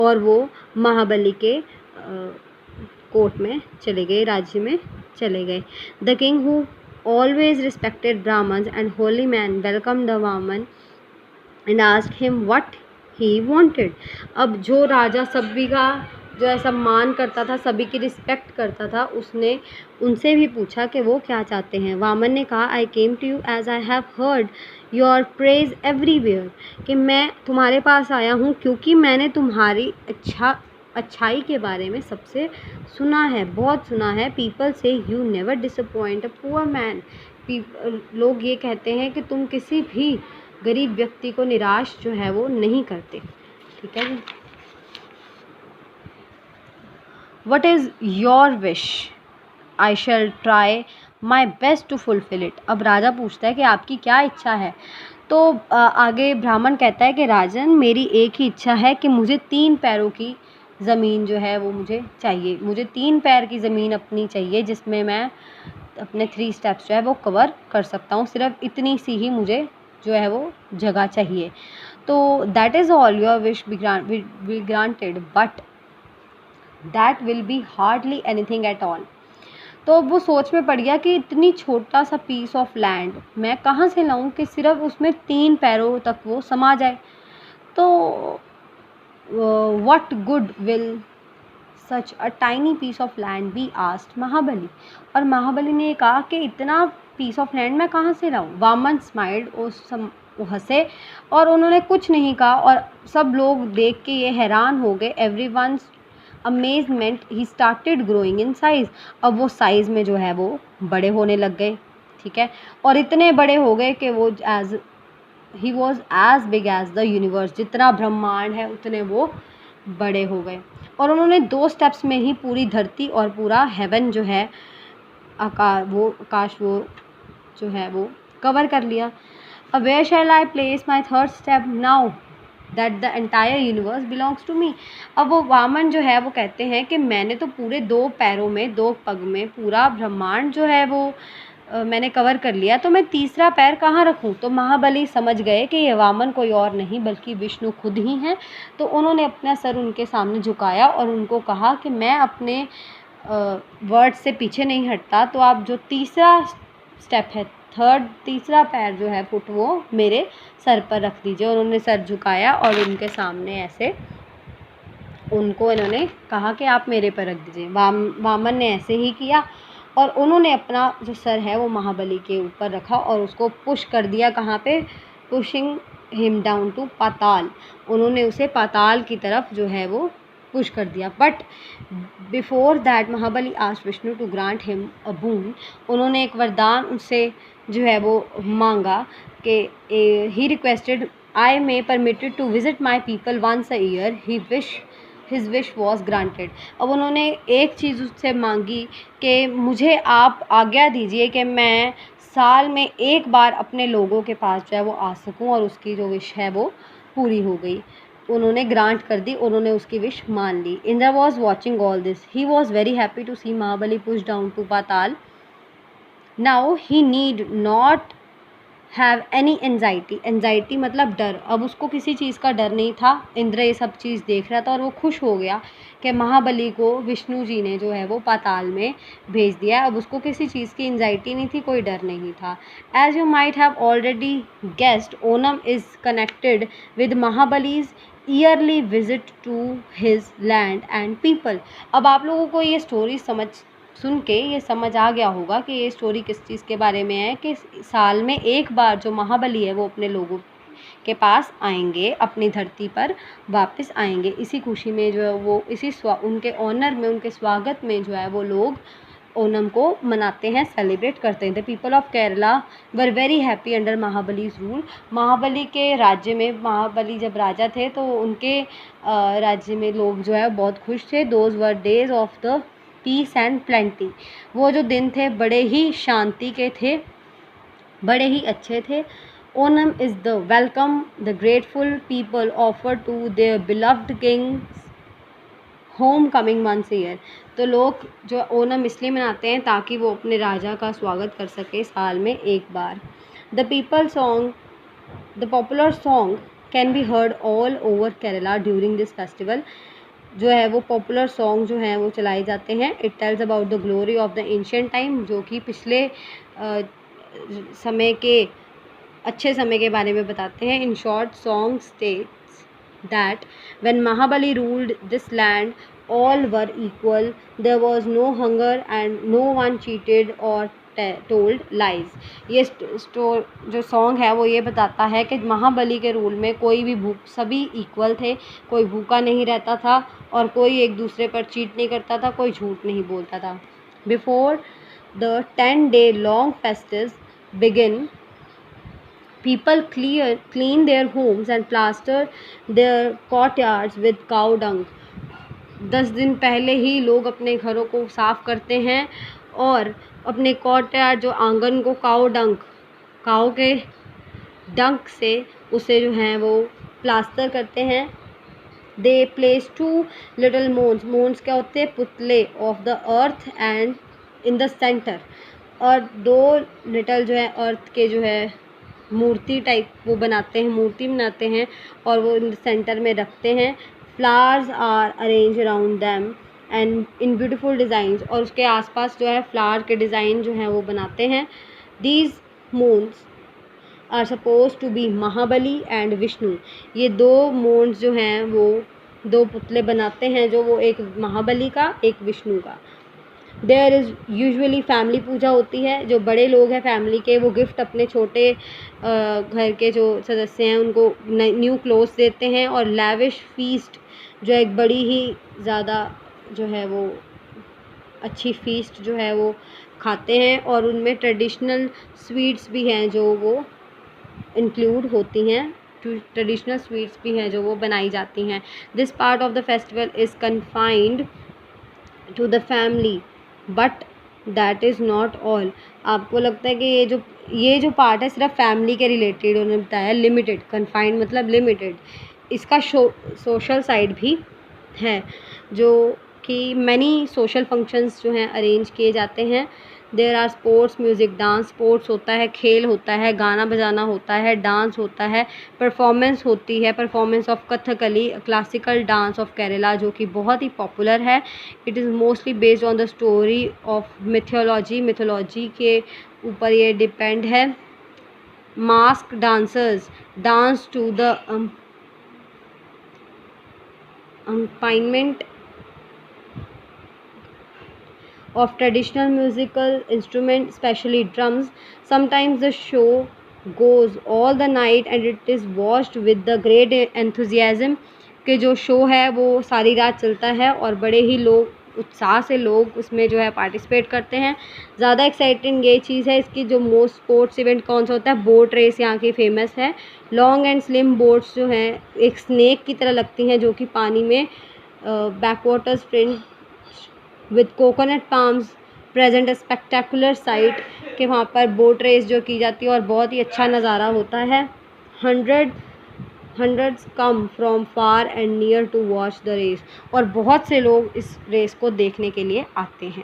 और वो महाबली के कोर्ट में चले गए, राज्य में चले गए। The king who always respected Brahmins and holy man welcome the Vaman and asked him what he wanted. अब जो राजा सभी का जो है सम्मान करता था, सभी की रिस्पेक्ट करता था, उसने उनसे भी पूछा कि वो क्या चाहते हैं। वामन ने कहा, I came to you as I have heard your praise everywhere, कि मैं तुम्हारे पास आया हूँ क्योंकि मैंने तुम्हारी अच्छाई के बारे में सबसे सुना है, बहुत सुना है। पीपल से you never disappoint a poor man, लोग ये कहते हैं कि तुम किसी भी गरीब व्यक्ति को निराश जो है वो नहीं करते। ठीक है जी। What is your wish, I shall try my best to fulfil it. अब राजा पूछता है कि आपकी क्या इच्छा है। तो आगे ब्राह्मण कहता है कि राजन, मेरी एक ही इच्छा है कि मुझे 3 पैरों की ज़मीन जो है वो मुझे चाहिए, मुझे 3 पैर की ज़मीन अपनी चाहिए जिसमें मैं अपने 3 स्टेप्स जो है वो कवर कर सकता हूँ, सिर्फ इतनी सी ही मुझे जो है वो जगह चाहिए। तो that is all your wish be granted but that will be hardly anything at all. तो वो सोच में पड़ गया कि इतनी छोटा सा पीस ऑफ लैंड मैं कहाँ से लाऊं कि सिर्फ उसमें 3 पैरों तक वो समा जाए। तो what good will such a tiny piece of land be asked Mahabali. और महाबली ने कहा कि इतना पीस ऑफ लैंड मैं कहाँ से लाऊं। वामन स्माइल्ड, वो हंसे और उन्होंने कुछ नहीं कहा और सब लोग देख के ये हैरान हो गए। Everyone's amazement he started growing in size. अब वो साइज़ में जो है वो बड़े होने लग गए। ठीक है, और इतने बड़े हो गए कि वो he was as big as the universe, जितना ब्रह्मांड है उतने वो बड़े हो गए। और उन्होंने 2 स्टेप्स में ही पूरी धरती और पूरा हेवन जो है आकाश वो जो है वो कवर कर लिया। अब where shall I place my 3rd step now that the entire universe belongs to me. अब वो वामन जो है वो कहते हैं कि मैंने तो पूरे 2 पैरों में 2 पग में पूरा ब्रह्मांड जो है वो मैंने कवर कर लिया, तो मैं तीसरा पैर कहाँ रखूँ। तो महाबली समझ गए कि ये वामन कोई और नहीं बल्कि विष्णु खुद ही हैं। तो उन्होंने अपना सर उनके सामने झुकाया और उनको कहा कि मैं अपने वर्ड से पीछे नहीं हटता, तो आप जो तीसरा स्टेप है, तीसरा पैर जो है फुट, वो मेरे सर पर रख दीजिए। उन्होंने सर झुकाया और उनके सामने ऐसे उनको इन्होंने कहा कि आप मेरे पर रख दीजिए। वामन ने ऐसे ही किया और उन्होंने अपना जो सर है वो महाबली के ऊपर रखा और उसको पुश कर दिया। कहाँ पे? पुशिंग हिम डाउन टू पाताल। उन्होंने उसे पाताल की तरफ जो है वो पुश कर दिया। But before that Mahabali asked Vishnu to grant him a boon. उन्होंने एक वरदान उससे जो है वो मांगा कि he requested I may permitted to visit my people once a year. His wish was granted. अब उन्होंने एक चीज़ उससे मांगी कि मुझे आप आज्ञा दीजिए कि मैं साल में एक बार अपने लोगों के पास जो है वो आ सकूं, और उसकी जो विश है वो पूरी हो गई। उन्होंने ग्रांट कर दी, उन्होंने उसकी विश मान ली। Indra was watching all this, he was very happy to see Mahabali push down to Patal. Now he need not have any anxiety मतलब डर। अब उसको किसी चीज़ का डर नहीं था। इंद्र ये सब चीज़ देख रहा था और वो खुश हो गया कि महाबली को विष्णु जी ने जो है वो पाताल में भेज दिया। अब उसको किसी चीज़ की एनजाइटी नहीं थी, कोई डर नहीं था। As you might have already guessed, Onam is connected with Mahabali's yearly visit to his land and people. अब आप लोगों को ये स्टोरी सुन के ये समझ आ गया होगा कि ये स्टोरी किस चीज़ के बारे में है, कि साल में एक बार जो महाबली है वो अपने लोगों के पास आएंगे, अपनी धरती पर वापस आएंगे। इसी खुशी में जो है वो उनके ऑनर में, उनके स्वागत में जो है वो लोग ओनम को मनाते हैं, सेलिब्रेट करते हैं। The people of Kerala were very happy under Mahabali's rule. Mahabali के राज्य में, महाबली जब राजा थे तो उनके राज्य में लोग जो है बहुत खुश थे। Those were days of the peace and plenty. वो जो दिन थे बड़े ही शांति के थे, बड़े ही अच्छे थे। Onam is the welcome the grateful people offer to their beloved king's homecoming once year. तो लोग जो ओनम इसलिए मनाते हैं ताकि वो अपने राजा का स्वागत कर सके साल में एक बार। The popular song can be heard all over Kerala during this festival. जो है वो पॉपुलर सॉन्ग जो हैं वो चलाए जाते हैं। It tells about the glory of the ancient time, जो कि पिछले समय के अच्छे समय के बारे में बताते हैं। In short song states that when Mahabali ruled this land all were equal, there was no hunger and no one cheated और टोल्ड लाइज। ये जो सॉन्ग है वो ये बताता है कि महाबली के रूल में कोई भी सभी इक्वल थे, कोई भूखा नहीं रहता था और कोई एक दूसरे पर चीट नहीं करता था, कोई झूठ नहीं बोलता था। Before the 10-day long festivals begin, people clean their homes and plaster their courtyards with cow dung. 10 दिन पहले ही लोग अपने घरों को साफ़ करते हैं और अपने कोर्टयार्ड जो आंगन को काऊ के डंक से उसे जो है वो प्लास्टर करते हैं। दे प्लेस 2 little मोन्स क्या होते हैं, पुतले of the earth and in the centre, और 2 लिटल जो है अर्थ के जो है मूर्ति टाइप वो बनाते हैं, मूर्ति बनाते हैं और वो इन सेंटर में रखते हैं। Flowers are arrange around them and in beautiful designs, और उसके आसपास जो है फ्लावर के डिज़ाइन जो हैं वो बनाते हैं। These moons are suppose to be Mahabali and Vishnu. ये 2 मून्स जो हैं वो 2 पुतले बनाते हैं, जो वो एक महाबली का एक विष्णु का। देयर इज़ यूजुअली फैमिली पूजा होती है। जो बड़े लोग हैं फैमिली के, वो गिफ्ट अपने छोटे घर के जो सदस्य हैं उनको न्यू क्लोथ्स देते हैं, और लैविश फीस्ट जो एक बड़ी ही ज़्यादा जो है वो अच्छी फीस्ट जो है वो खाते हैं, और उनमें ट्रेडिशनल स्वीट्स भी हैं जो वो इंक्लूड होती हैं। ट्रेडिशनल स्वीट्स भी हैं जो वो बनाई जाती हैं। This part of the festival is confined to the family but that is not all. आपको लगता है कि ये जो पार्ट है सिर्फ फैमिली के रिलेटेड, उन्होंने बताया लिमिटेड, कन्फाइंड मतलब लिमिटेड। इसका सोशल साइड भी है, जो कि मैनी सोशल फंक्शंस जो हैं अरेंज किए जाते हैं। There are sports, music, dance. Sports होता है, खेल होता है, गाना बजाना होता है, डांस होता है, परफॉर्मेंस होती है, performance of Kathakali, classical dance of Kerala, जो कि बहुत ही पॉपुलर है। It is mostly based on the story of mythology के ऊपर ये डिपेंड है। Mask dancers dance to the accompaniment of traditional musical instruments, especially drums. Sometimes the show goes all the night and it is watched with the great enthusiasm। कि जो show है वो सारी रात चलता है और बड़े ही लोग उत्साह से लोग उसमें जो है पार्टिसिपेट करते हैं। ज़्यादा एक्साइटिंग ये चीज़ है इसकी, जो मोस्ट स्पोर्ट्स इवेंट कौन सा होता है, बोट रेस यहाँ की फेमस है। लॉन्ग एंड स्लिम बोट्स जो हैं एक स्नेक की तरह लगती हैं, जो कि पानी में backwater sprint with coconut palms present a spectacular site, कि वहाँ पर बोट रेस जो की जाती है और बहुत ही अच्छा नज़ारा होता है। Hundreds come from far and near to watch the race, और बहुत से लोग इस रेस को देखने के लिए आते हैं।